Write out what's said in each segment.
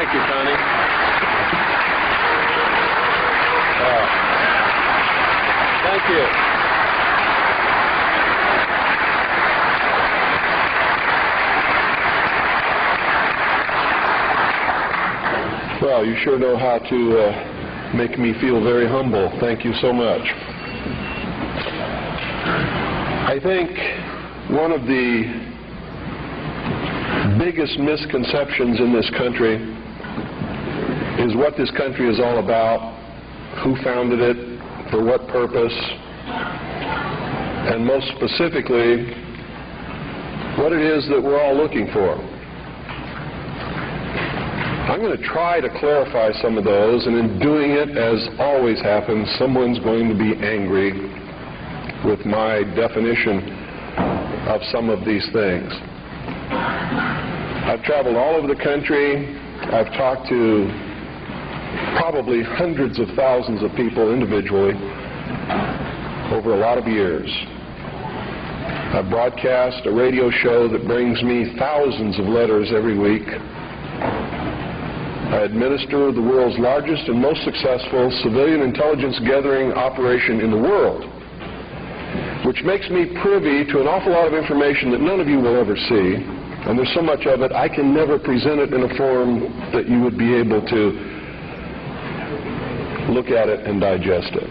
Thank you, Connie. Thank you. Well, you sure know how to make me feel very humble. Thank you so much. I think one of the biggest misconceptions in this country is what this country is all about, who founded it, for what purpose, and most specifically, what it is that we're all looking for. I'm going to try to clarify some of those, and in doing it, as always happens, someone's going to be angry with my definition of some of these things. I've traveled all over the country. I've talked to probably hundreds of thousands of people individually over a lot of years. I broadcast a radio show that brings me thousands of letters every week. I administer the world's largest and most successful civilian intelligence gathering operation in the world, which makes me privy to an awful lot of information that none of you will ever see. And there's so much of it, I can never present it in a form that you would be able to look at it and digest it.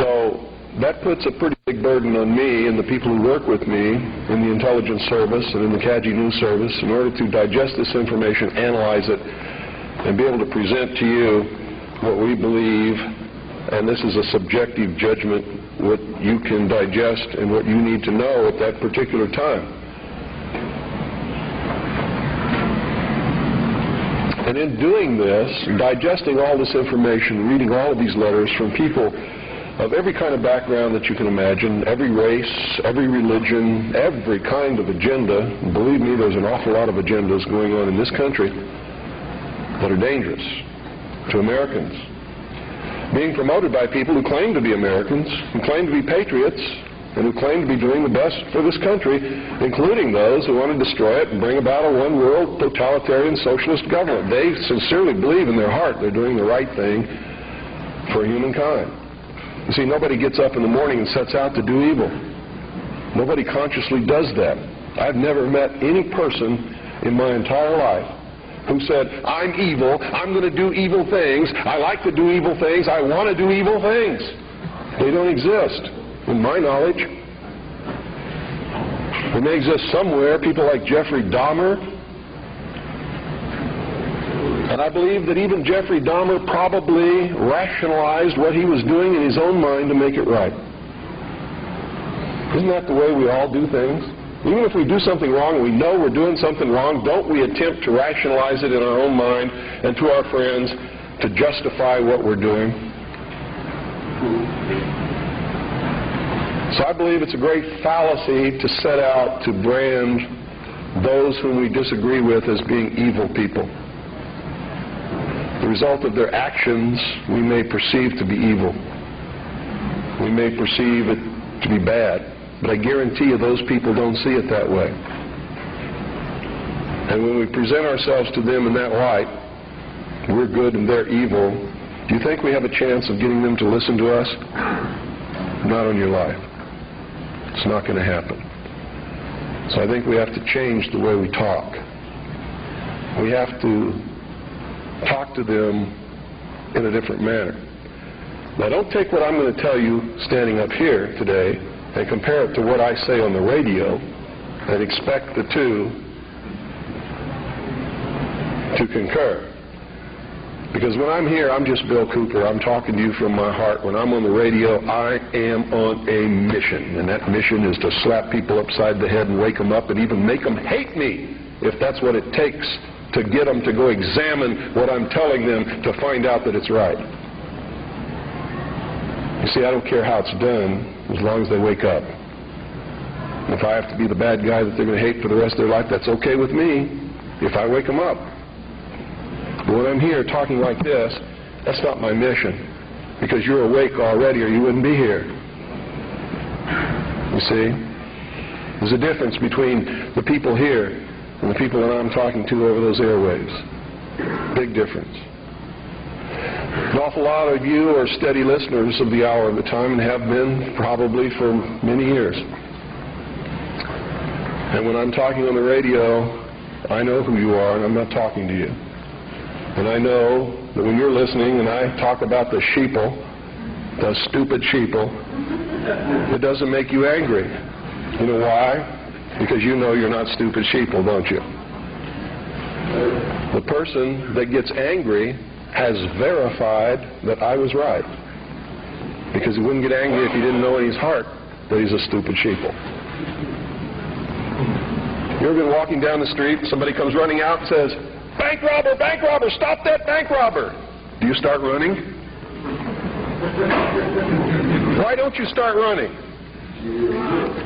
So that puts a pretty big burden on me and the people who work with me in the intelligence service and in the CAGI News Service in order to digest this information, analyze it, and be able to present to you what we believe, and this is a subjective judgment, what you can digest and what you need to know at that particular time. And in doing this, digesting all this information, reading all of these letters from people of every kind of background that you can imagine, every race, every religion, every kind of agenda, and believe me, there's an awful lot of agendas going on in this country that are dangerous to Americans, being promoted by people who claim to be Americans, who claim to be patriots, and who claim to be doing the best for this country, including those who want to destroy it and bring about a one-world totalitarian socialist government. They sincerely believe in their heart they're doing the right thing for humankind. You see, nobody gets up in the morning and sets out to do evil. Nobody consciously does that. I've never met any person in my entire life who said, I'm evil, I'm going to do evil things, I like to do evil things, I want to do evil things. They don't exist, in my knowledge. They may exist somewhere, people like Jeffrey Dahmer. And I believe that even Jeffrey Dahmer probably rationalized what he was doing in his own mind to make it right. Isn't that the way we all do things? Even if we do something wrong and we know we're doing something wrong, don't we attempt to rationalize it in our own mind and to our friends to justify what we're doing? So I believe it's a great fallacy to set out to brand those whom we disagree with as being evil people. The result of their actions we may perceive to be evil. We may perceive it to be bad. But I guarantee you those people don't see it that way. And when we present ourselves to them in that light, we're good and they're evil, do you think we have a chance of getting them to listen to us? Not on your life. It's not going to happen. So I think we have to change the way we talk. We have to talk to them in a different manner. Now don't take what I'm going to tell you standing up here today and compare it to what I say on the radio and expect the two to concur. Because when I'm here, I'm just Bill Cooper. I'm talking to you from my heart. When I'm on the radio, I am on a mission. And that mission is to slap people upside the head and wake them up and even make them hate me, if that's what it takes to get them to go examine what I'm telling them to find out that it's right. You see, I don't care how it's done as long as they wake up. If I have to be the bad guy that they're going to hate for the rest of their life, that's okay with me if I wake them up. But when I'm here talking like this, that's not my mission, because you're awake already or you wouldn't be here. You see? There's a difference between the people here and the people that I'm talking to over those airwaves. Big difference. An awful lot of you are steady listeners of the Hour of the Time and have been probably for many years. And when I'm talking on the radio, I know who you are, and I'm not talking to you. And I know that when you're listening and I talk about the sheeple, the stupid sheeple, it doesn't make you angry. You know why? Because you know you're not stupid sheeple, don't you? The person that gets angry has verified that I was right. Because he wouldn't get angry if he didn't know in his heart that he's a stupid sheeple. You ever been walking down the street, somebody comes running out and says, bank robber, stop that bank robber. Do you start running? Why don't you start running?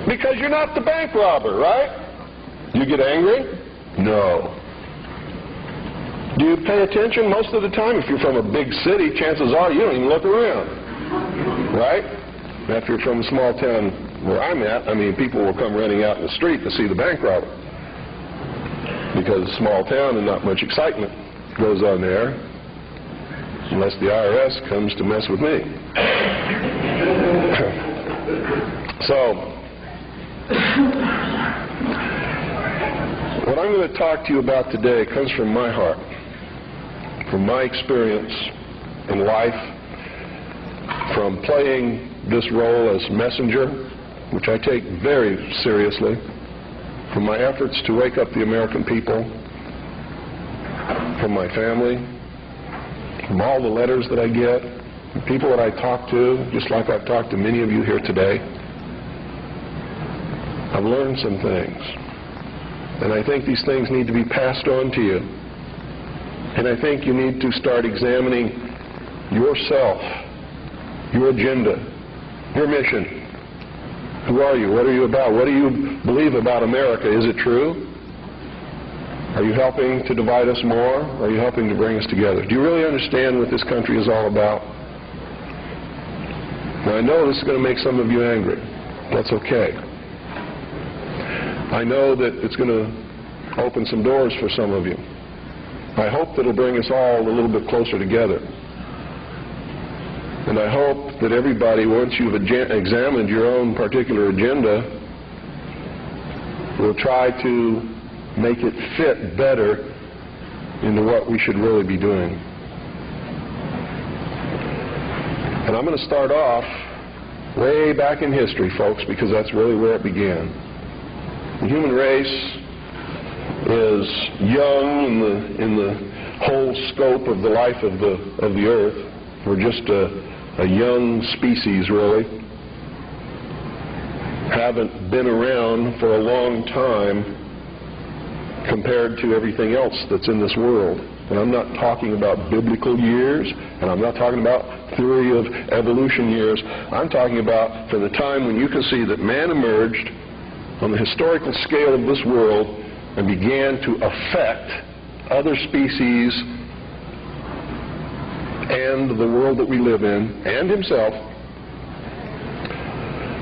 Because you're not the bank robber, right? You get angry? No. Do you pay attention most of the time? If you're from a big city, chances are you don't even look around, right? If you're from a small town where I'm at, I mean, people will come running out in the street to see the bank robber. Because it's a small town and not much excitement goes on there, unless the IRS comes to mess with me. So, what I'm going to talk to you about today comes from my heart, from my experience in life, from playing this role as messenger, which I take very seriously, from my efforts to wake up the American people, from my family, from all the letters that I get, the people that I talk to, just like I've talked to many of you here today. I've learned some things. And I think these things need to be passed on to you. And I think you need to start examining yourself, your agenda, your mission. Who are you? What are you about? What do you believe about America? Is it true? Are you helping to divide us more? Or are you helping to bring us together? Do you really understand what this country is all about? Now, I know this is going to make some of you angry. That's okay. I know that it's going to open some doors for some of you. I hope that it'll bring us all a little bit closer together. And I hope that everybody, once you've examined your own particular agenda, will try to make it fit better into what we should really be doing. And I'm going to start off way back in history, folks, because that's really where it began. The human race is young in the whole scope of the life of the earth. We're just a young species, really. Haven't been around for a long time compared to everything else that's in this world. And I'm not talking about biblical years, and I'm not talking about theory of evolution years. I'm talking about from the time when you can see that man emerged on the historical scale of this world and began to affect other species and the world that we live in, and himself,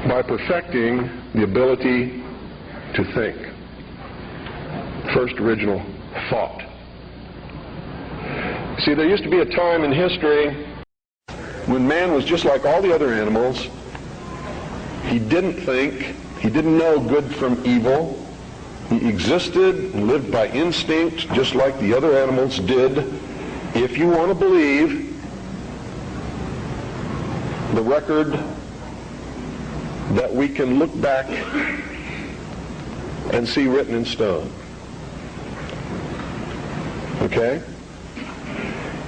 by perfecting the ability to think. First original thought. See, there used to be a time in history when man was just like all the other animals. He didn't think, he didn't know good from evil. He existed and lived by instinct just like the other animals did. If you want to believe the record that we can look back and see written in stone. Okay?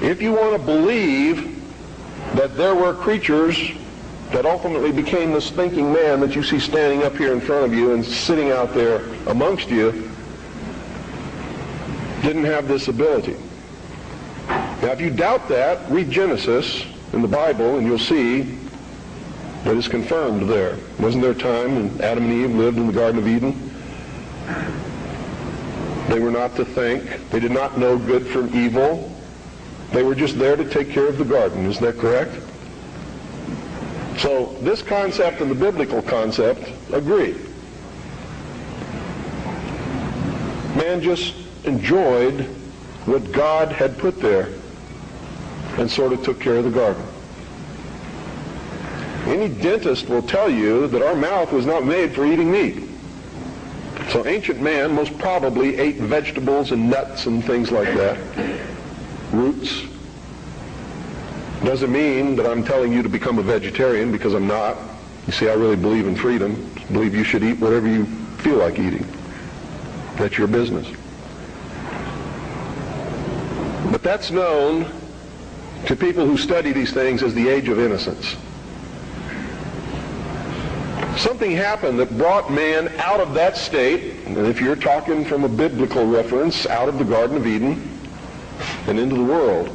If you want to believe that there were creatures that ultimately became this thinking man that you see standing up here in front of you and sitting out there amongst you, didn't have this ability. Now, if you doubt that, read Genesis in the Bible, and you'll see that it's confirmed there. Wasn't there a time when Adam and Eve lived in the Garden of Eden? They were not to think. They did not know good from evil. They were just there to take care of the garden. Is that correct? So this concept and the biblical concept agree. Man just enjoyed what God had put there and sort of took care of the garden. Any dentist will tell you that our mouth was not made for eating meat. So ancient man most probably ate vegetables and nuts and things like that, roots. Doesn't mean that I'm telling you to become a vegetarian, because I'm not. You see, I really believe in freedom. I believe you should eat whatever you feel like eating. That's your business. But that's known to people who study these things as the age of innocence. Something happened that brought man out of that state, and if you're talking from a biblical reference, out of the Garden of Eden and into the world.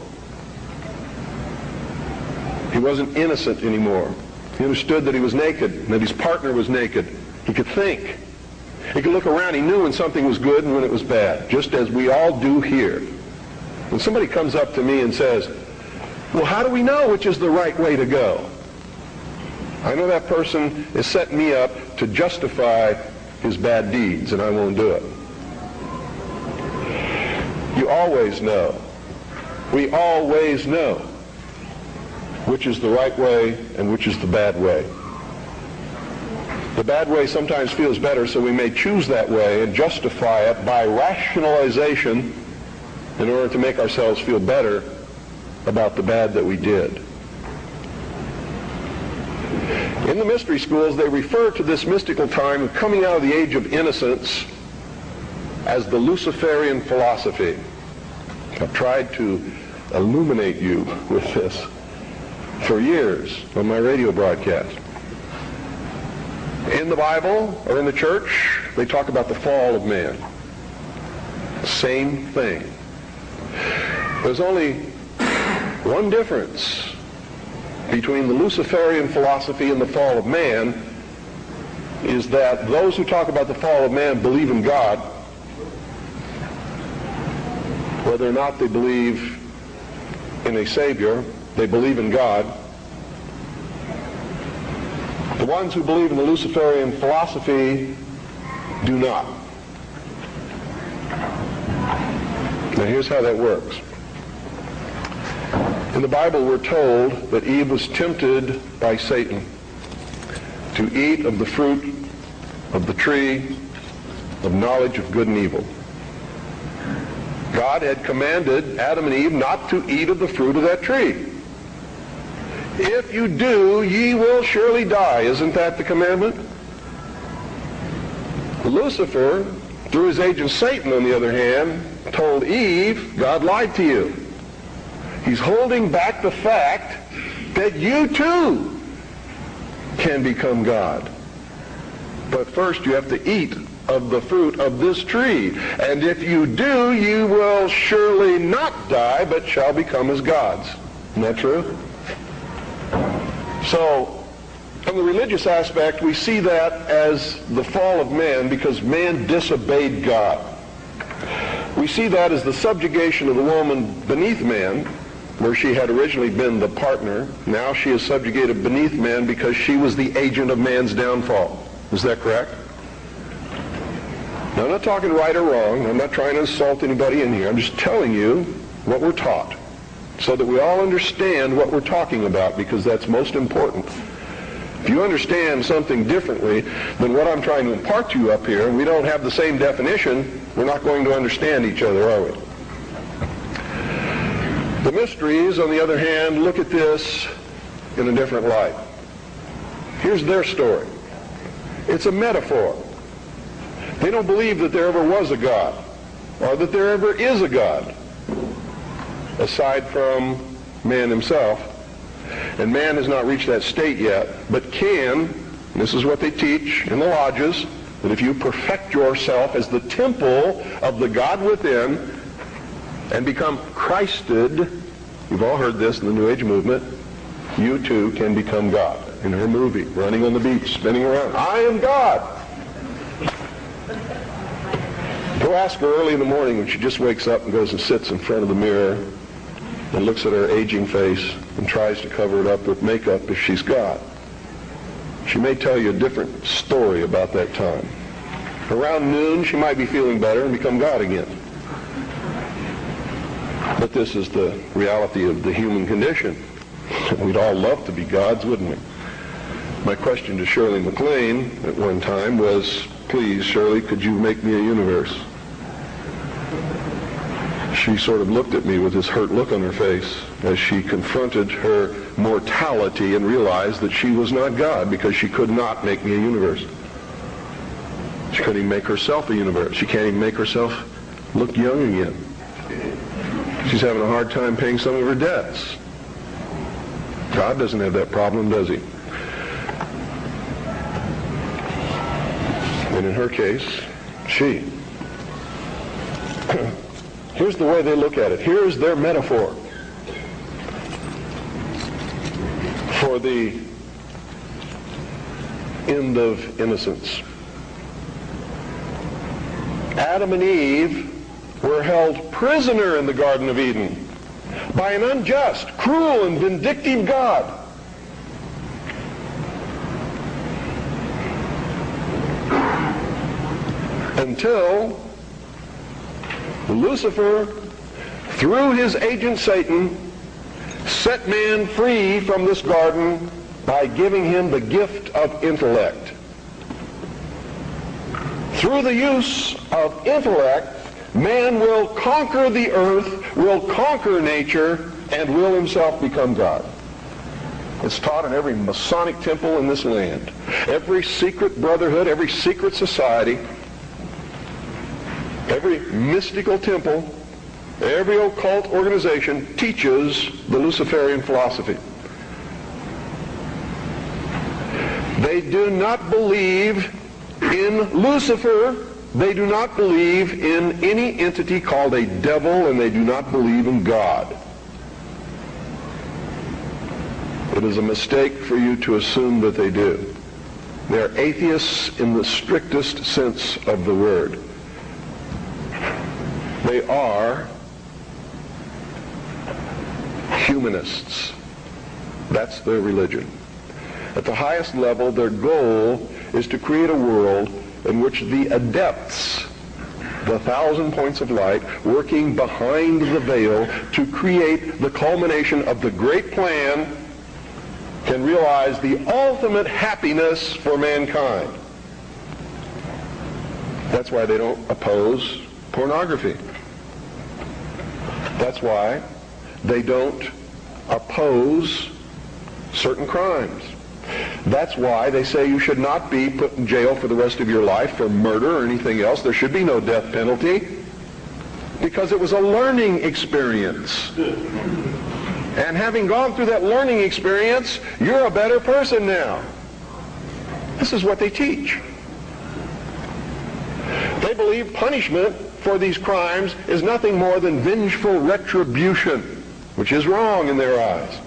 He wasn't innocent anymore. He understood that he was naked, and that his partner was naked. He could think. He could look around. He knew when something was good and when it was bad, just as we all do here. When somebody comes up to me and says, well, how do we know which is the right way to go? I know that person is setting me up to justify his bad deeds, and I won't do it. You always know. We always know which is the right way and which is the bad way. The bad way sometimes feels better, so we may choose that way and justify it by rationalization in order to make ourselves feel better about the bad that we did. In the mystery schools, they refer to this mystical time of coming out of the age of innocence as the Luciferian philosophy. I've tried to illuminate you with this for years on my radio broadcast. In the Bible or in the church, they talk about the fall of man. Same thing. There's only one difference between the Luciferian philosophy and the fall of man, is that those who talk about the fall of man believe in God, whether or not they believe in a Savior. They believe in God. The ones who believe in the Luciferian philosophy do not. Now here's how that works. In the Bible we're told that Eve was tempted by Satan to eat of the fruit of the tree of knowledge of good and evil. God had commanded Adam and Eve not to eat of the fruit of that tree. If you do, ye will surely die. Isn't that the commandment? Lucifer, through his agent Satan, on the other hand, told Eve, God lied to you. He's holding back the fact that you too can become God. But first you have to eat of the fruit of this tree. And if you do, you will surely not die, but shall become as gods. Isn't that true? So, from the religious aspect, we see that as the fall of man because man disobeyed God. We see that as the subjugation of the woman beneath man, where she had originally been the partner. Now she is subjugated beneath man because she was the agent of man's downfall. Is that correct? Now, I'm not talking right or wrong. I'm not trying to insult anybody in here. I'm just telling you what we're taught so that we all understand what we're talking about, because that's most important. If you understand something differently than what I'm trying to impart to you up here, and we don't have the same definition, we're not going to understand each other, are we? The mysteries, on the other hand, look at this in a different light. Here's their story. It's a metaphor. They don't believe that there ever was a God, or that there ever is a God, aside from man himself. And man has not reached that state yet, but can, and this is what they teach in the lodges, that if you perfect yourself as the temple of the God within, and become Christed, you've all heard this in the New Age movement, you too can become God. In her movie, running on the beach, spinning around, I am God. Go ask her early in the morning when she just wakes up and goes and sits in front of the mirror and looks at her aging face and tries to cover it up with makeup if she's God. She may tell you a different story about that time. Around noon, she might be feeling better and become God again. But this is the reality of the human condition. We'd all love to be gods, wouldn't we? My question to Shirley MacLaine at one time was, please, Shirley, could you make me a universe? She sort of looked at me with this hurt look on her face as she confronted her mortality and realized that she was not God because she could not make me a universe. She couldn't even make herself a universe. She can't even make herself look young again. She's having a hard time paying some of her debts. God doesn't have that problem, does he? And in her case, she. Here's the way they look at it. Here's their metaphor for the end of innocence. Adam and Eve were held prisoner in the Garden of Eden by an unjust, cruel, and vindictive God. Until Lucifer, through his agent Satan, set man free from this garden by giving him the gift of intellect. Through the use of intellect, man will conquer the earth, will conquer nature, and will himself become God. It's taught in every Masonic temple in this land. Every secret brotherhood, every secret society, every mystical temple, every occult organization teaches the Luciferian philosophy. They do not believe in Lucifer. They do not believe in any entity called a devil, and they do not believe in God. It is a mistake for you to assume that they do. They are atheists in the strictest sense of the word. They are humanists. That's their religion. At the highest level, their goal is to create a world in which the adepts, the 1,000 points of light, working behind the veil to create the culmination of the great plan, can realize the ultimate happiness for mankind. That's why they don't oppose pornography. That's why they don't oppose certain crimes. That's why they say you should not be put in jail for the rest of your life for murder or anything else. There should be no death penalty, because it was a learning experience. And having gone through that learning experience, you're a better person now. This is what they teach. They believe punishment for these crimes is nothing more than vengeful retribution, which is wrong in their eyes.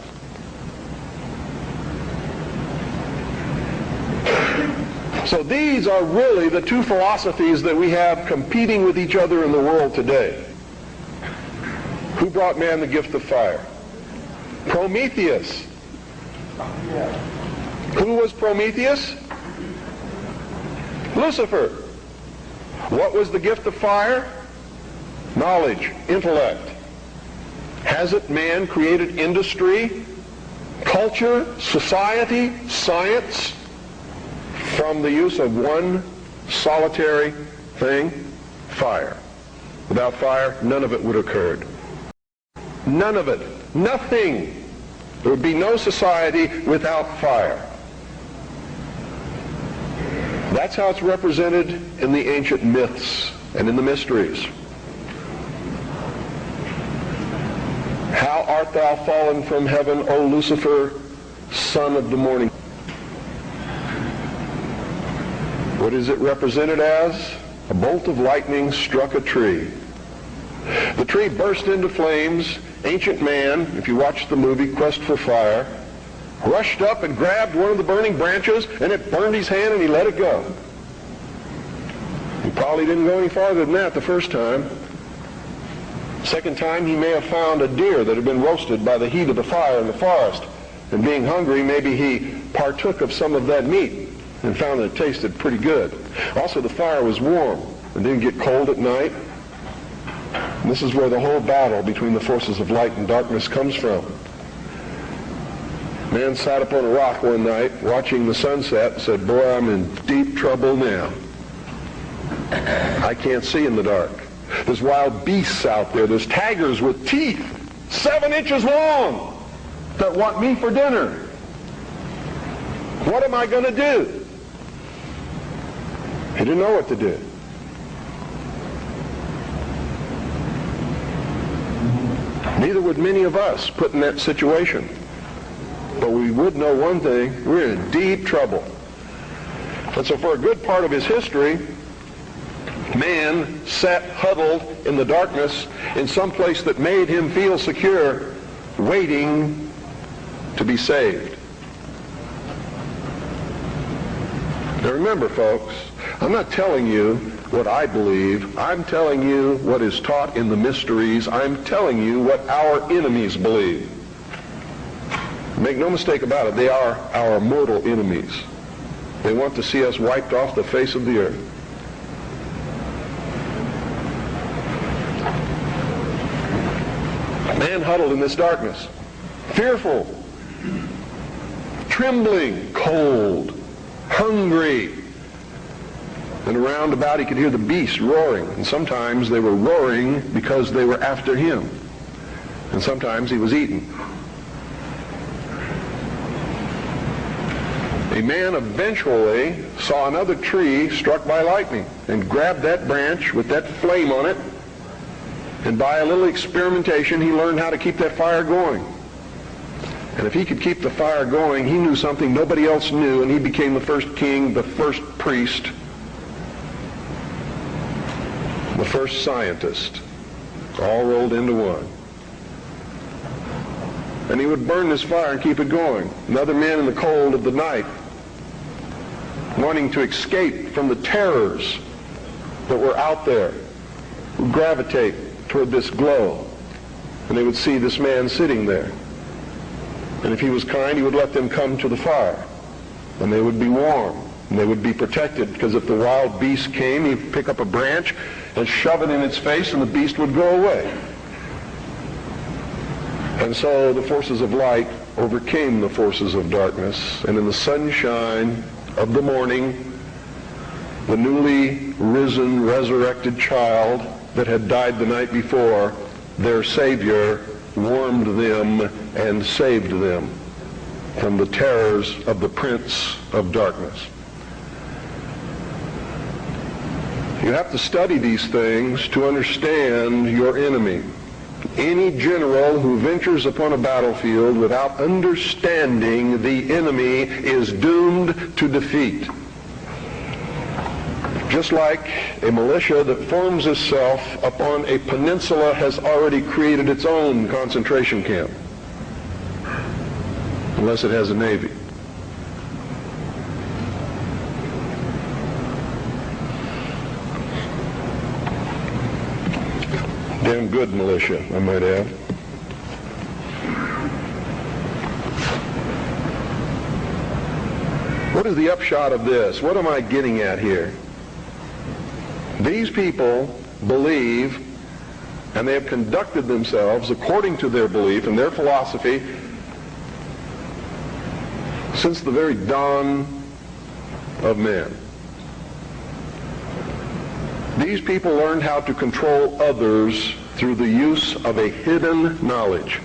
So these are really the two philosophies that we have competing with each other in the world today. Who brought man the gift of fire? Prometheus. Who was Prometheus? Lucifer. What was the gift of fire? Knowledge, intellect. Hasn't man created industry, culture, society, science from the use of one solitary thing? Fire. Without fire, none of it would have occurred. None of it. Nothing. There would be no society without fire. That's how it's represented in the ancient myths and in the mysteries. How art thou fallen from heaven, O Lucifer, son of the morning? What is it represented as? A bolt of lightning struck a tree. The tree burst into flames. Ancient man, if you watch the movie Quest for Fire, rushed up and grabbed one of the burning branches, and it burned his hand, and he let it go. He probably didn't go any farther than that the first time. Second time, he may have found a deer that had been roasted by the heat of the fire in the forest, and being hungry, maybe he partook of some of that meat. and found that it tasted pretty good. Also, the fire was warm and didn't get cold at night. And this is where the whole battle between the forces of light and darkness comes from. Man sat up on a rock one night watching the sunset and said, "Boy, I'm in deep trouble now. I can't see in the dark. There's wild beasts out there. There's tigers with teeth 7 inches long that want me for dinner. What am I going to do?" He didn't know what to do. Neither would many of us put in that situation. But we would know one thing: we're in deep trouble. And so for a good part of his history, man sat huddled in the darkness in some place that made him feel secure, waiting to be saved. Now remember, folks, I'm not telling you what I believe. I'm telling you what is taught in the mysteries. I'm telling you what our enemies believe. Make no mistake about it, they are our mortal enemies. They want to see us wiped off the face of the earth. Man huddled in this darkness, fearful, trembling, cold, hungry. And around about he could hear the beasts roaring. And sometimes they were roaring because they were after him. And sometimes he was eaten. A man eventually saw another tree struck by lightning and grabbed that branch with that flame on it. And by a little experimentation, he learned how to keep that fire going. And if he could keep the fire going, he knew something nobody else knew, and he became the first king, the first priest, the first scientist, all rolled into one. And he would burn this fire and keep it going. Another man in the cold of the night, wanting to escape from the terrors that were out there, would gravitate toward this glow, and they would see this man sitting there. And if he was kind, he would let them come to the fire, and they would be warm, and they would be protected, because if the wild beast came, he'd pick up a branch and shove it in its face, and the beast would go away. And so the forces of light overcame the forces of darkness, and in the sunshine of the morning, the newly risen, resurrected child that had died the night before, their Savior, warmed them and saved them from the terrors of the prince of darkness. You have to study these things to understand your enemy. Any general who ventures upon a battlefield without understanding the enemy is doomed to defeat. Just like a militia that forms itself upon a peninsula has already created its own concentration camp, unless it has a navy. Damn good militia, I might add. What is the upshot of this? What am I getting at here? These people believe, and they have conducted themselves according to their belief and their philosophy since the very dawn of man. These people learned how to control others through the use of a hidden knowledge.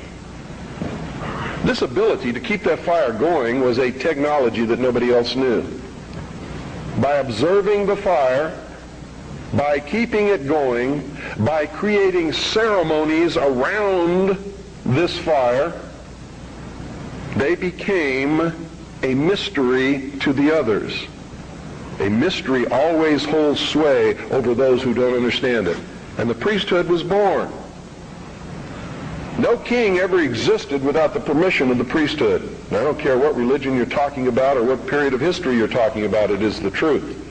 This ability to keep that fire going was a technology that nobody else knew. By observing the fire, by keeping it going, by creating ceremonies around this fire, they became a mystery to the others. A mystery always holds sway over those who don't understand it. And the priesthood was born. No king ever existed without the permission of the priesthood. And I don't care what religion you're talking about or what period of history you're talking about, it is the truth.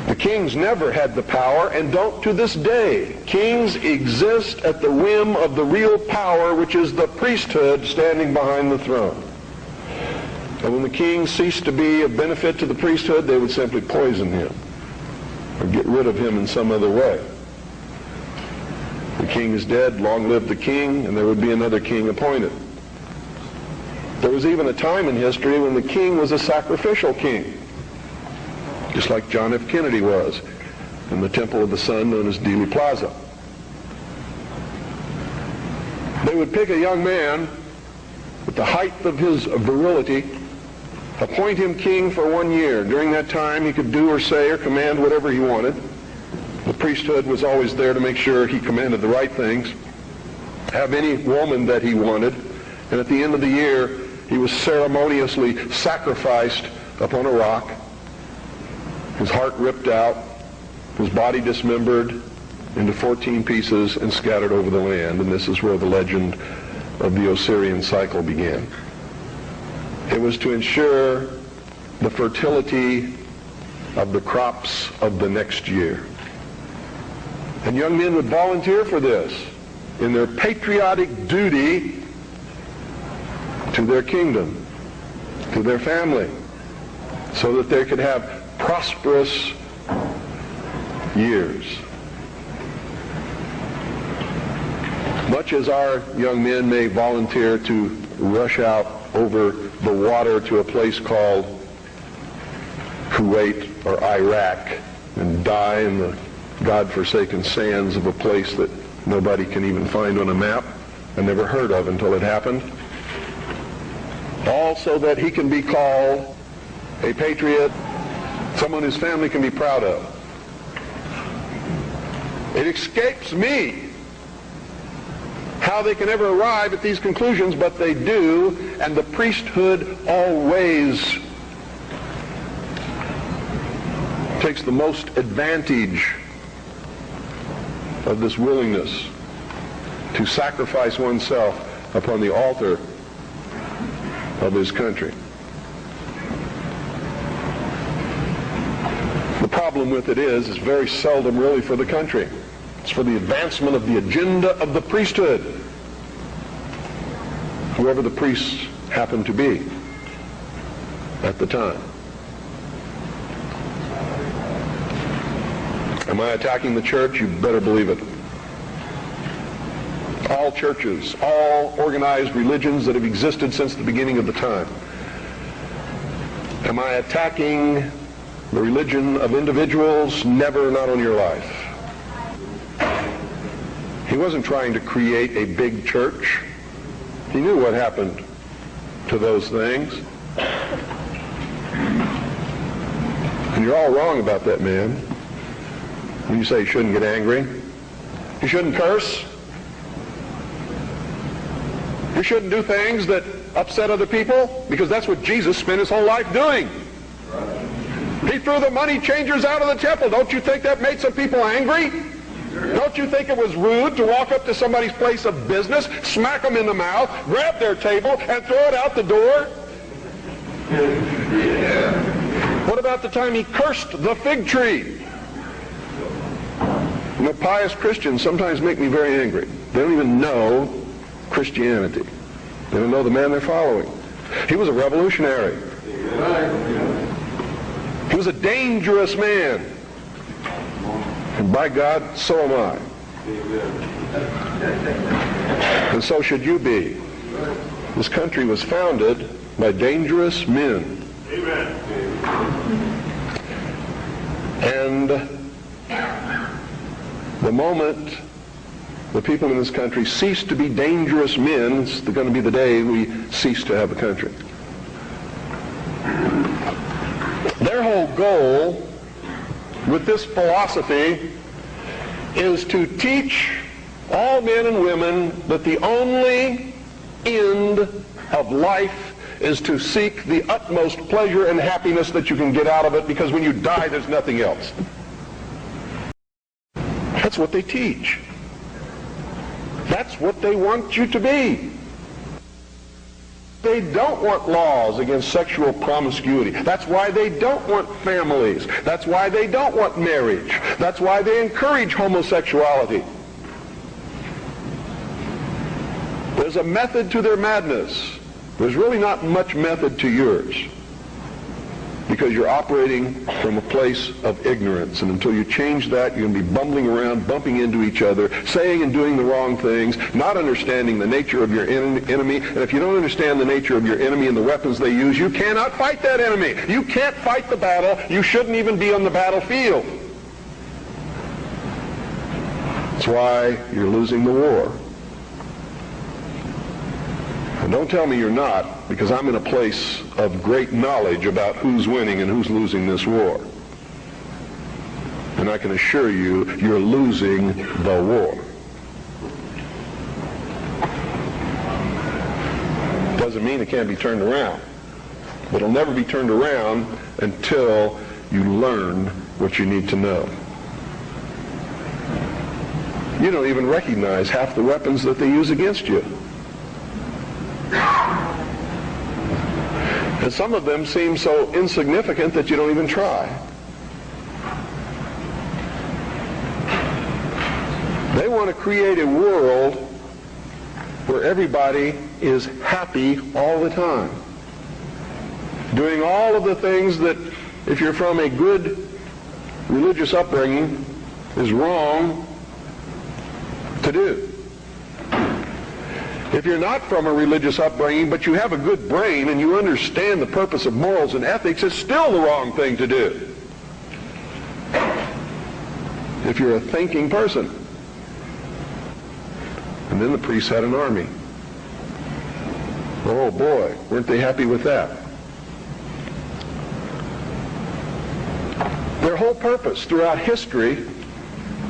The kings never had the power and don't to this day. Kings exist at the whim of the real power, which is the priesthood standing behind the throne. And when the king ceased to be of benefit to the priesthood, they would simply poison him or get rid of him in some other way. The king is dead, long live the king, and there would be another king appointed. There was even a time in history when the king was a sacrificial king, just like John F. Kennedy was in the Temple of the Sun known as Dealey Plaza. They would pick a young man at the height of his virility, appoint him king for 1 year. During that time, he could do or say or command whatever he wanted. The priesthood was always there to make sure he commanded the right things, have any woman that he wanted, and at the end of the year, he was ceremoniously sacrificed upon a rock, his heart ripped out, his body dismembered into 14 pieces and scattered over the land. And this is where the legend of the Osirian cycle began. It was to ensure the fertility of the crops of the next year. And young men would volunteer for this in their patriotic duty to their kingdom, to their family, so that they could have prosperous years. Much as our young men may volunteer to rush out over the water to a place called Kuwait or Iraq and die in the God-forsaken sands of a place that nobody can even find on a map and never heard of until it happened, all so that he can be called a patriot, someone his family can be proud of. It escapes me how they can ever arrive at these conclusions, but they do, and the priesthood always takes the most advantage of this willingness to sacrifice oneself upon the altar of his country. The problem with it is very seldom really for the country. It's for the advancement of the agenda of the priesthood, whoever the priests happen to be at the time. Am I attacking the church? You better believe it. All churches, all organized religions that have existed since the beginning of the time. Am I attacking the religion of individuals? Never, not on your life. He wasn't trying to create a big church. He knew what happened to those things. And you're all wrong about that man. When you say you shouldn't get angry, you shouldn't curse, you shouldn't do things that upset other people, because that's what Jesus spent his whole life doing. He threw the money changers out of the temple. Don't you think that made some people angry? Don't you think it was rude to walk up to somebody's place of business, smack them in the mouth, grab their table, and throw it out the door? What about the time he cursed the fig tree? You know, pious Christians sometimes make me very angry. They don't even know Christianity. They don't know the man they're following. He was a revolutionary. He was a dangerous man. And by God, so am I. And so should you be. This country was founded by dangerous men. And the moment the people in this country cease to be dangerous men, it's going to be the day we cease to have a country. Their whole goal with this philosophy is to teach all men and women that the only end of life is to seek the utmost pleasure and happiness that you can get out of it, because when you die, there's nothing else. That's what they teach. That's what they want you to be. They don't want laws against sexual promiscuity. That's why they don't want families. That's why they don't want marriage. That's why they encourage homosexuality. There's a method to their madness. There's really not much method to yours, because you're operating from a place of ignorance. And until you change that, you're going to be bumbling around, bumping into each other, saying and doing the wrong things, not understanding the nature of your enemy. And if you don't understand the nature of your enemy and the weapons they use, you cannot fight that enemy. You can't fight the battle. You shouldn't even be on the battlefield. That's why you're losing the war. And don't tell me you're not, because I'm in a place of great knowledge about who's winning and who's losing this war. And I can assure you, you're losing the war. Doesn't mean it can't be turned around. But it'll never be turned around until you learn what you need to know. You don't even recognize half the weapons that they use against you. And some of them seem so insignificant that you don't even try. They want to create a world where everybody is happy all the time, doing all of the things that, if you're from a good religious upbringing, is wrong to do. If you're not from a religious upbringing, but you have a good brain and you understand the purpose of morals and ethics, it's still the wrong thing to do. If you're a thinking person. And then the priests had an army. Oh boy, weren't they happy with that? Their whole purpose throughout history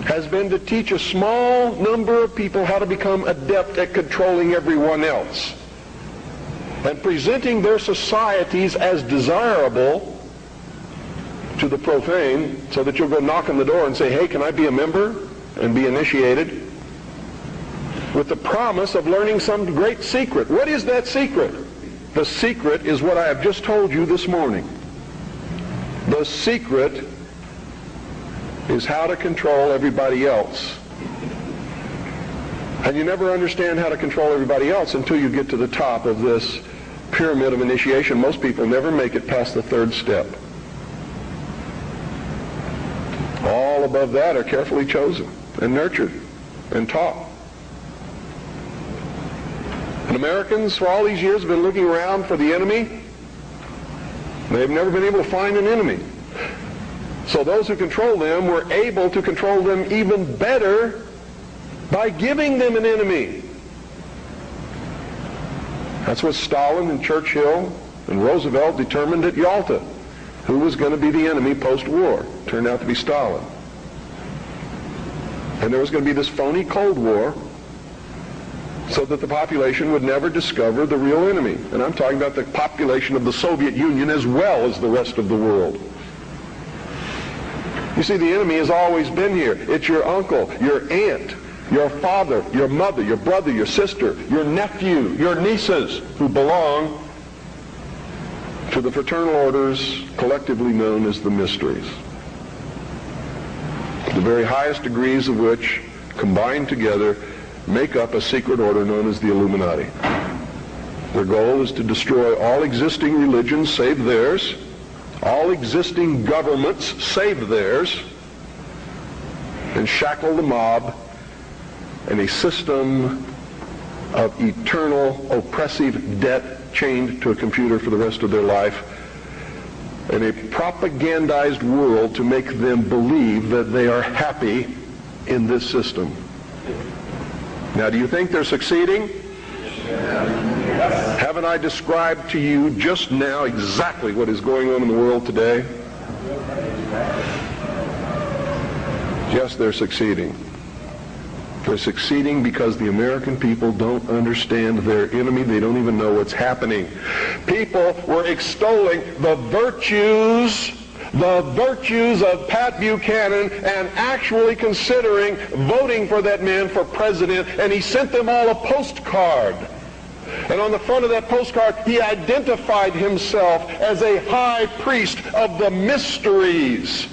has been to teach a small number of people how to become adept at controlling everyone else and presenting their societies as desirable to the profane, so that you'll go knock on the door and say, hey, can I be a member and be initiated, with the promise of learning some great secret. What is that secret? The secret is what I have just told you this morning. The secret is how to control everybody else. And you never understand how to control everybody else until you get to the top of this pyramid of initiation. Most people never make it past the third step. All above that are carefully chosen and nurtured and taught. And Americans, for all these years, have been looking around for the enemy. They've never been able to find an enemy. So those who control them were able to control them even better by giving them an enemy. That's what Stalin and Churchill and Roosevelt determined at Yalta. Who was going to be the enemy post-war? Turned out to be Stalin. And there was going to be this phony Cold War so that the population would never discover the real enemy. And I'm talking about the population of the Soviet Union as well as the rest of the world. You see, the enemy has always been here. It's your uncle, your aunt, your father, your mother, your brother, your sister, your nephew, your nieces, who belong to the fraternal orders collectively known as the mysteries. The very highest degrees of which, combined together, make up a secret order known as the Illuminati. Their goal is to destroy all existing religions save theirs, all existing governments save theirs, and shackle the mob in a system of eternal oppressive debt chained to a computer for the rest of their life, in a propagandized world to make them believe that they are happy in this system. Now, do you think they're succeeding? Haven't I described to you just now exactly what is going on in the world today? Yes, they're succeeding. They're succeeding because the American people don't understand their enemy. They don't even know what's happening. People were extolling the virtues of Pat Buchanan and actually considering voting for that man for president, and he sent them all a postcard. And on the front of that postcard, he identified himself as a high priest of the mysteries.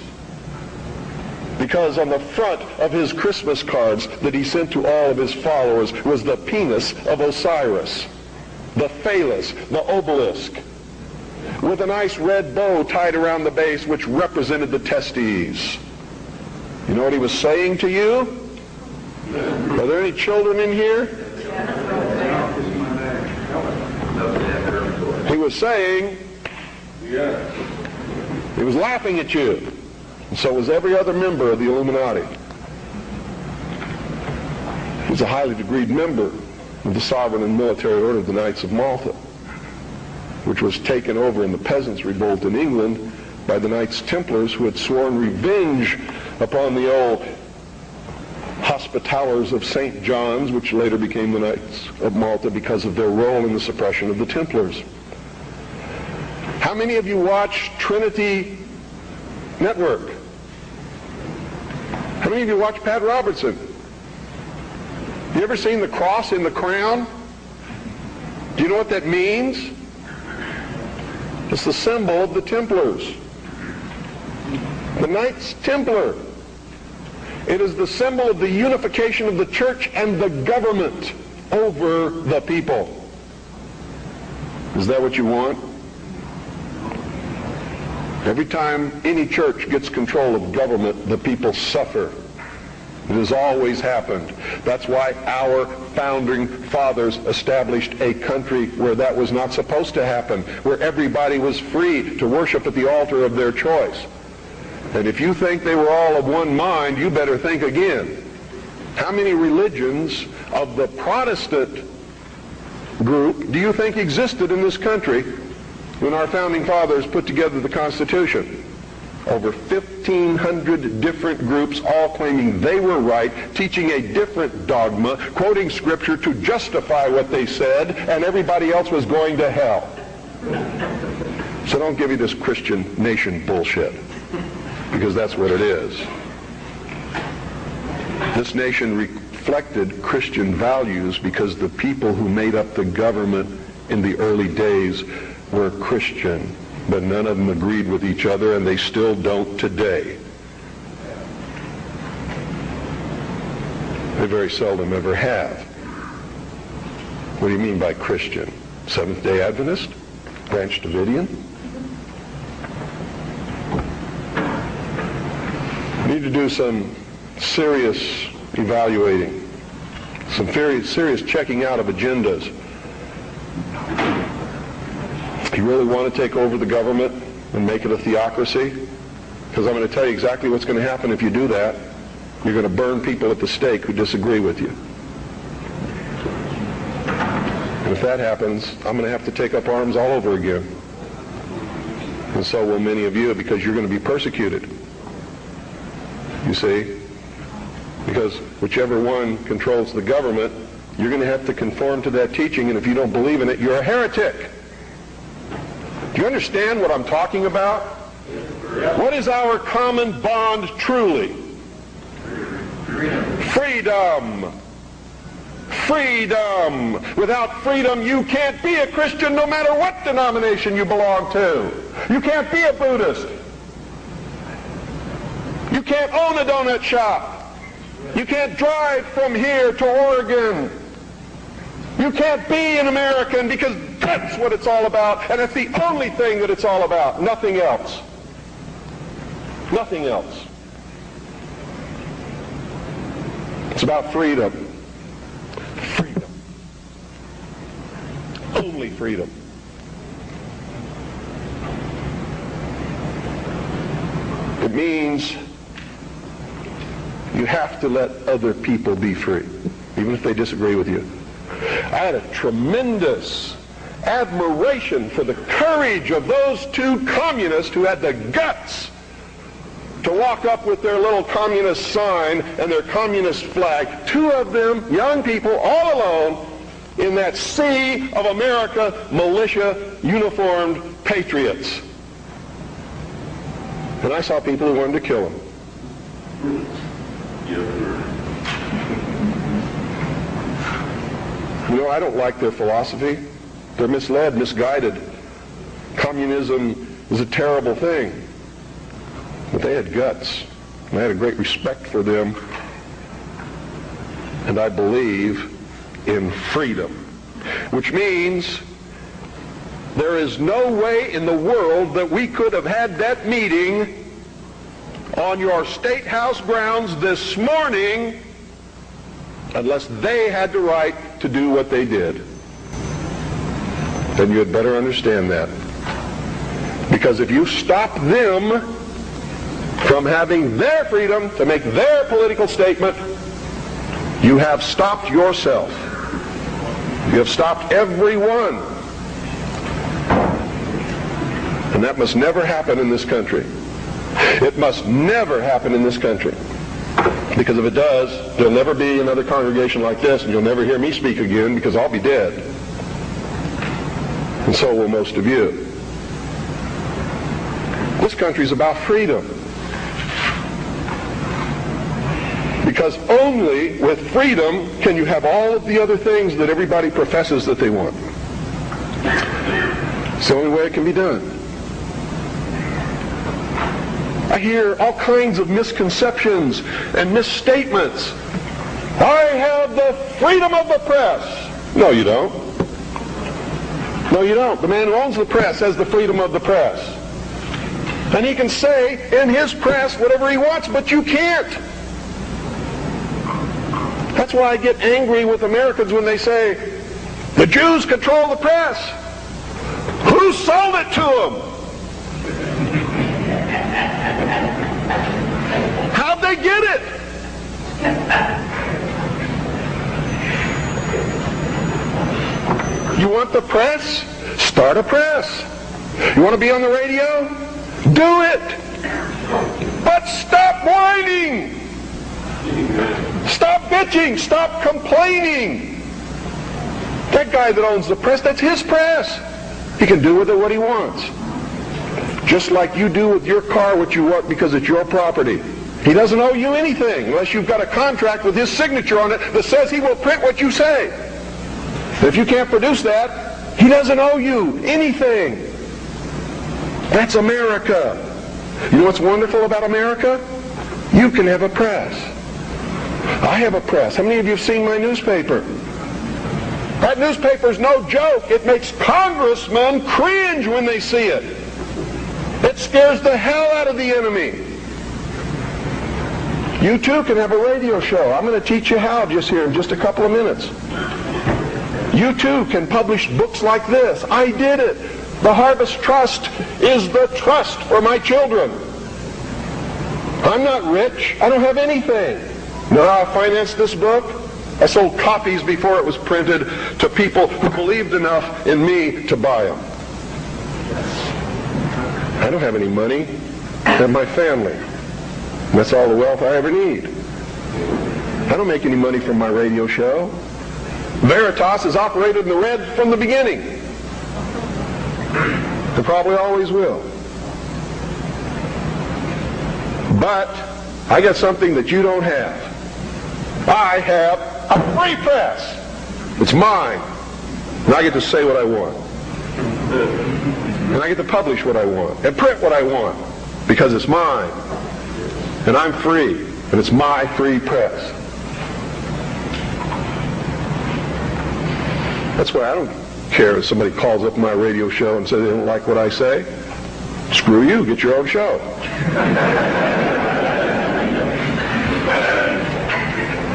Because on the front of his Christmas cards that he sent to all of his followers was the penis of Osiris. the phallus, the obelisk, with a nice red bow tied around the base which represented the testes. You know what he was saying to you? Are there any children in here? He was saying, he was laughing at you. And so was every other member of the Illuminati. He was a highly degreed member of the sovereign and military order of the Knights of Malta, which was taken over in the Peasants' Revolt in England by the Knights Templars, who had sworn revenge upon the old Hospitallers of St. John's, which later became the Knights of Malta because of their role in the suppression of the Templars. How many of you watch Trinity Network? How many of you watch Pat Robertson? You ever seen the cross in the crown? Do you know what that means? It's the symbol of the Templars. The Knights Templar. It is the symbol of the unification of the church and the government over the people. Is that what you want? Every time any church gets control of government, the people suffer. It has always happened. That's why our founding fathers established a country where that was not supposed to happen, where everybody was free to worship at the altar of their choice. And if you think they were all of one mind, you better think again. How many religions of the Protestant group do you think existed in this country when our founding fathers put together the Constitution? Over 1,500 different groups, all claiming they were right, teaching a different dogma, quoting Scripture to justify what they said, and everybody else was going to hell. So don't give me this Christian nation bullshit, because that's what it is. This nation reflected Christian values because the people who made up the government in the early days were Christian. But none of them agreed with each other, and they still don't today. They very seldom ever have. What do you mean by Christian? Seventh-day Adventist? Branch Davidian? We need to do some serious evaluating, some very serious checking out of agendas. If you really want to take over the government and make it a theocracy, because I'm going to tell you exactly what's going to happen if you do that. You're going to burn people at the stake who disagree with you. And if that happens, I'm going to have to take up arms all over again. And so will many of you, because you're going to be persecuted. You see? Because whichever one controls the government, you're going to have to conform to that teaching, and if you don't believe in it, you're a heretic. Do you understand what I'm talking about? What is our common bond truly? Freedom. Freedom. Without freedom, you can't be a Christian no matter what denomination you belong to. You can't be a Buddhist. You can't own a donut shop. You can't drive from here to Oregon. You can't be an American, because that's what it's all about, and it's the only thing that it's all about. Nothing else. Nothing else. It's about freedom. Freedom. Only freedom. It means you have to let other people be free, even if they disagree with you. I had a tremendous admiration for the courage of those two communists who had the guts to walk up with their little communist sign and their communist flag. Two of them, young people, all alone, in that sea of America, militia, uniformed patriots. And I saw people who wanted to kill them. You know, I don't like their philosophy. They're misled, misguided. Communism is a terrible thing. But they had guts. And I had a great respect for them. And I believe in freedom. which means there is no way in the world that we could have had that meeting on your State House grounds this morning unless they had the right to do what they did. Then you had better understand that. Because if you stop them from having their freedom to make their political statement, you have stopped yourself. You have stopped everyone. And that must never happen in this country. It must never happen in this country. Because if it does, there'll never be another congregation like this, and you'll never hear me speak again because I'll be dead. And so will most of you. This country's about freedom. Because only with freedom can you have all of the other things that everybody professes that they want. It's the only way it can be done. I hear all kinds of misconceptions and misstatements. I have the freedom of the press. No, you don't. No, you don't. The man who owns the press has the freedom of the press. And he can say in his press whatever he wants, but you can't. That's why I get angry with Americans when they say, the Jews control the press. Who sold it to them? How'd they get it? You want the press? Start a press. You want to be on the radio? Do it. But stop whining. Stop bitching. Stop complaining. That guy that owns the press, that's his press. He can do with it what he wants. Just like you do with your car what you want because it's your property. He doesn't owe you anything unless you've got a contract with his signature on it that says he will print what you say. If you can't produce that, he doesn't owe you anything. That's America. You know what's wonderful about America? You can have a press. I have a press. How many of you have seen my newspaper? That newspaper's no joke. It makes congressmen cringe when they see it. It scares the hell out of the enemy. You too can have a radio show. I'm going to teach you how just here in just a couple of minutes. You too can publish books like this. I did it. The Harvest Trust is the trust for my children. I'm not rich. I don't have anything. You know how I financed this book? I sold copies before it was printed to people who believed enough in me to buy them. I don't have any money. I have my family. And that's all the wealth I ever need. I don't make any money from my radio show. Veritas has operated in the red from the beginning. It probably always will. But I got something that you don't have. I have a free press. It's mine. And I get to say what I want. And I get to publish what I want and print what I want because it's mine. And I'm free. And it's my free press. That's why I don't care if somebody calls up my radio show and says they don't like what I say. Screw you. Get your own show.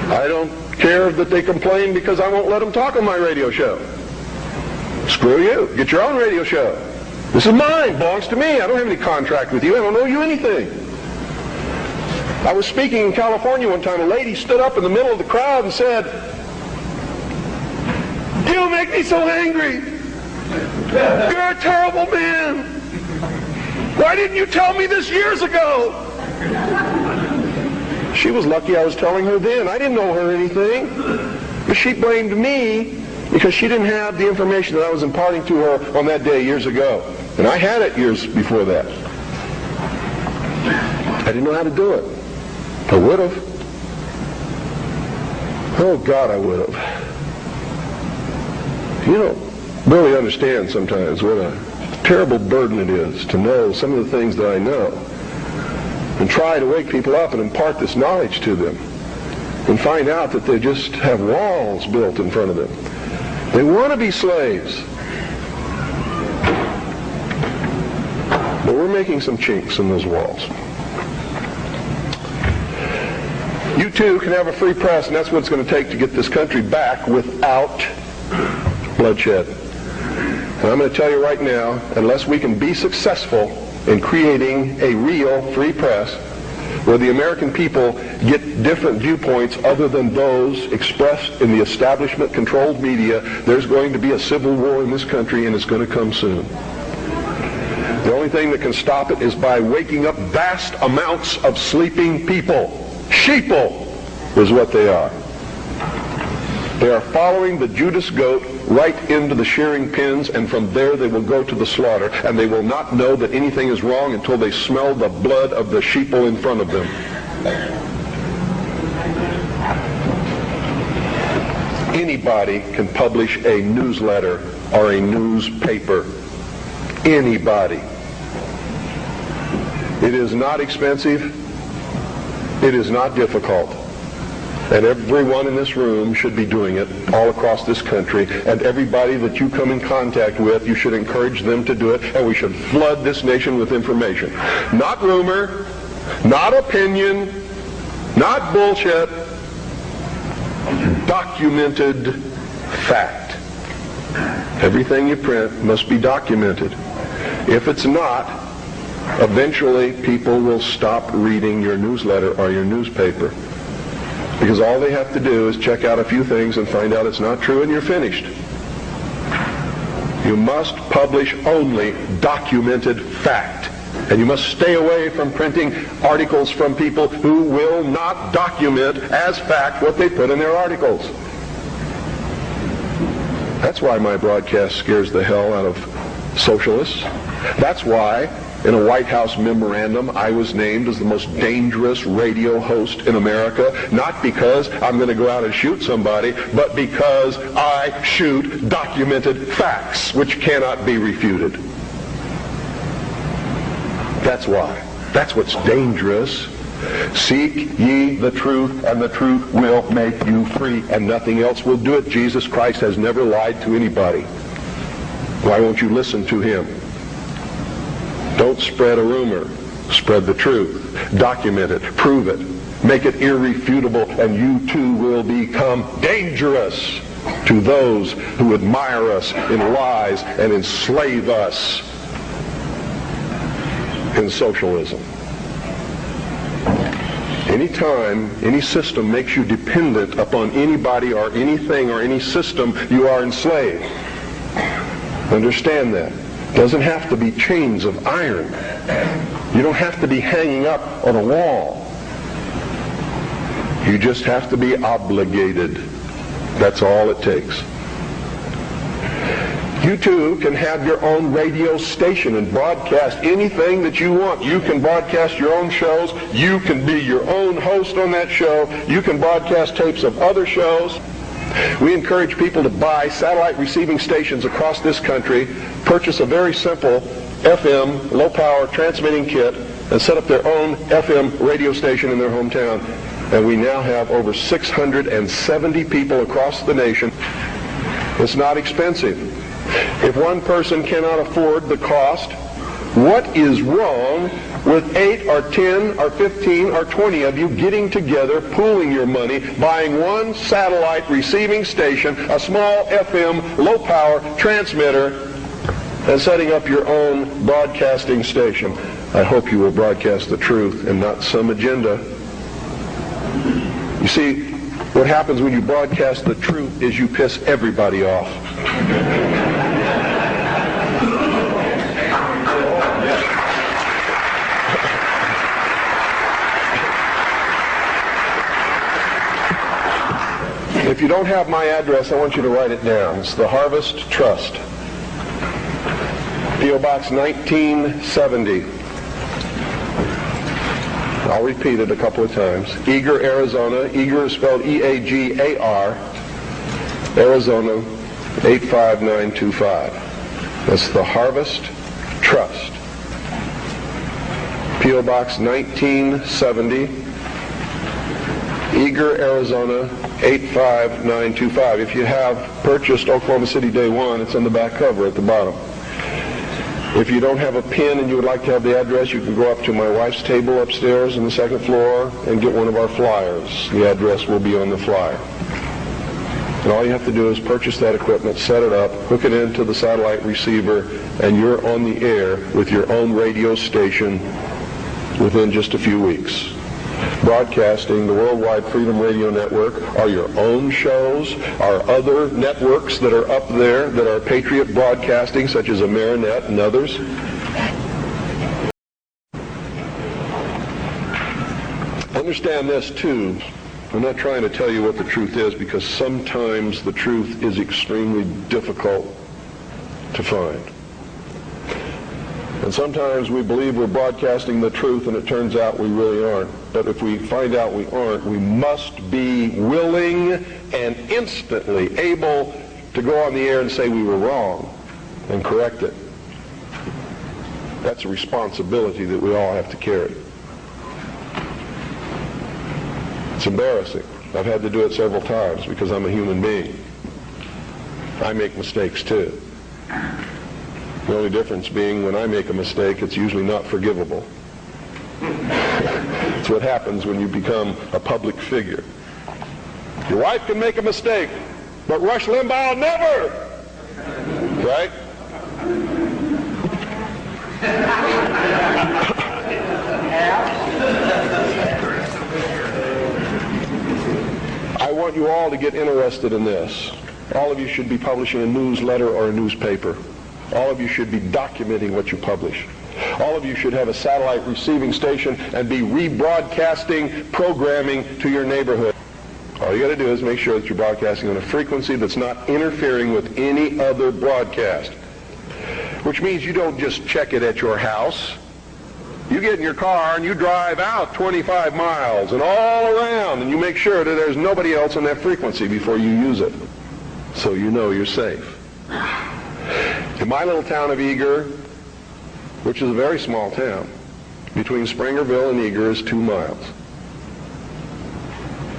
I don't care that they complain because I won't let them talk on my radio show. Screw you. Get your own radio show. This is mine. It belongs to me. I don't have any contract with you. I don't owe you anything. I was speaking in California one time. A lady stood up in the middle of the crowd and said, "You make me so angry. You're a terrible man. Why didn't you tell me this years ago?" She was lucky I was telling her then. I didn't owe her anything. But she blamed me because she didn't have the information that I was imparting to her on that day years ago. And I had it years before that. I didn't know how to do it. I would have. Oh, God, I would have. You don't really understand sometimes what a terrible burden it is to know some of the things that I know and try to wake people up and impart this knowledge to them and find out that they just have walls built in front of them. They want to be slaves. But we're making some chinks in those walls. You too can have a free press, and that's what it's going to take to get this country back without bloodshed. And I'm going to tell you right now, unless we can be successful in creating a real free press where the American people get different viewpoints other than those expressed in the establishment-controlled media, there's going to be a civil war in this country, and it's going to come soon. The only thing that can stop it is by waking up vast amounts of sleeping people. Sheeple is what they are. They are following the Judas goat right into the shearing pens, and from there they will go to the slaughter, and they will not know that anything is wrong until they smell the blood of the sheeple in front of them. Anybody can publish a newsletter or a newspaper. Anybody. It is not expensive. It is not difficult. And everyone in this room should be doing it all across this country. And everybody that you come in contact with, you should encourage them to do it. And we should flood this nation with information. Not rumor, not opinion, not bullshit. Documented fact. Everything you print must be documented. If it's not, eventually people will stop reading your newsletter or your newspaper. Because all they have to do is check out a few things and find out it's not true, and you're finished. You must publish only documented fact. And you must stay away from printing articles from people who will not document as fact what they put in their articles. That's why my broadcast scares the hell out of socialists. That's why in a White House memorandum I was named as the most dangerous radio host in America, not because I'm going to go out and shoot somebody, but because I shoot documented facts which cannot be refuted. That's why. That's what's dangerous. Seek ye the truth, and the truth will make you free, and nothing else will do it. Jesus Christ has never lied to anybody. Why won't you listen to him? Don't spread a rumor. Spread the truth. Document it. Prove it. Make it irrefutable, and you too will become dangerous to those who admire us in lies and enslave us in socialism. Anytime any system makes you dependent upon anybody or anything or any system, you are enslaved. Understand that. It doesn't have to be chains of iron. You don't have to be hanging up on a wall. You just have to be obligated. That's all it takes. You too can have your own radio station and broadcast anything that you want. You can broadcast your own shows. You can be your own host on that show. You can broadcast tapes of other shows. We encourage people to buy satellite receiving stations across this country, purchase a very simple FM, low-power transmitting kit, and set up their own FM radio station in their hometown. And we now have over 670 people across the nation. It's not expensive. If one person cannot afford the cost, what is wrong with 8 or 10 or 15 or 20 of you getting together, pooling your money, buying one satellite receiving station, a small FM low-power transmitter, and setting up your own broadcasting station? I hope you will broadcast the truth and not some agenda. You see, what happens when you broadcast the truth is you piss everybody off. If you don't have my address, I want you to write it down. It's the Harvest Trust. P.O. Box 1970. I'll repeat it a couple of times. Eagar, Arizona. Eagar is spelled E-A-G-A-R. Arizona 85925. That's the Harvest Trust. P.O. Box 1970. Eager, Arizona 85925. If you have purchased Oklahoma City Day 1, it's on the back cover at the bottom. If you don't have a pen and you would like to have the address, you can go up to my wife's table upstairs on the second floor and get one of our flyers. The address will be on the flyer. And all you have to do is purchase that equipment, set it up, hook it into the satellite receiver, and you're on the air with your own radio station within just a few weeks. Broadcasting the Worldwide Freedom Radio Network are your own shows, our other networks that are up there that are Patriot Broadcasting, such as Amerinet and others. Understand this too. I'm not trying to tell you what the truth is, because sometimes the truth is extremely difficult to find. And sometimes we believe we're broadcasting the truth and it turns out we really aren't. But if we find out we aren't, we must be willing and instantly able to go on the air and say we were wrong and correct it. That's a responsibility that we all have to carry. It's embarrassing. I've had to do it several times because I'm a human being. I make mistakes too. The only difference being when I make a mistake, it's usually not forgivable. It's what happens when you become a public figure. Your wife can make a mistake, but Rush Limbaugh never! Right? I want you all to get interested in this. All of you should be publishing a newsletter or a newspaper. All of you should be documenting what you publish. All of you should have a satellite receiving station and be rebroadcasting programming to your neighborhood. All you got to do is make sure that you're broadcasting on a frequency that's not interfering with any other broadcast. Which means you don't just check it at your house. You get in your car and you drive out 25 miles and all around, and you make sure that there's nobody else on that frequency before you use it, so you know you're safe. In my little town of Eager, which is a very small town, between Springerville and Eager is 2 miles.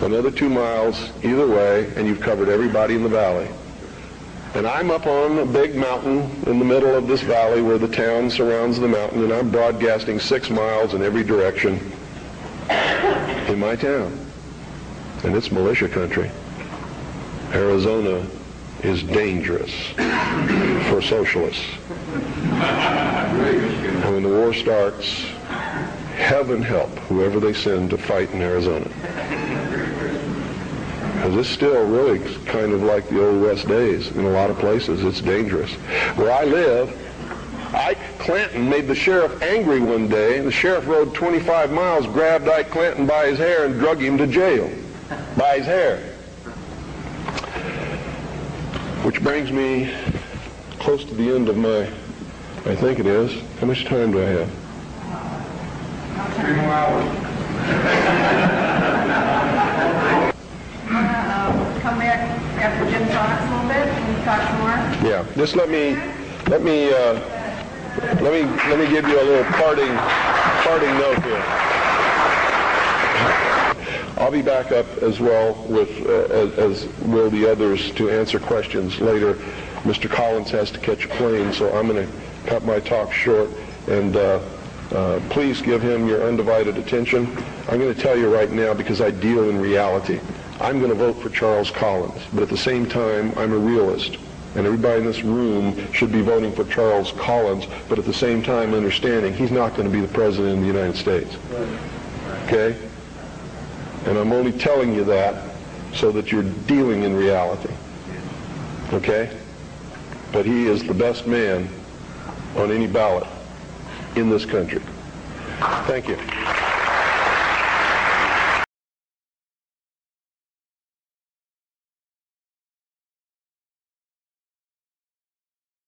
Another 2 miles either way, and you've covered everybody in the valley. And I'm up on a big mountain in the middle of this valley where the town surrounds the mountain, and I'm broadcasting 6 miles in every direction in my town. And it's militia country. Arizona is dangerous for socialists. And when the war starts, heaven help whoever they send to fight in Arizona. Because it's still really kind of like the old West days. In a lot of places, it's dangerous. Where I live, Ike Clanton made the sheriff angry one day. The sheriff rode 25 miles, grabbed Ike Clanton by his hair, and drug him to jail by his hair. Which brings me close to the end of my, I think it is. How much time do I have? 3 more hours. Come back after Jim talks a little bit and talk some more. Yeah, just let me give you a little parting note here. I'll be back up as well with as will the others to answer questions later. Mr. Collins has to catch a plane, so I'm going to cut my talk short, and please give him your undivided attention. I'm going to tell you right now, because I deal in reality. I'm going to vote for Charles Collins, but at the same time, I'm a realist. And everybody in this room should be voting for Charles Collins, but at the same time understanding he's not going to be the president of the United States. Okay? And I'm only telling you that so that you're dealing in reality. Okay? But he is the best man on any ballot in this country. Thank you.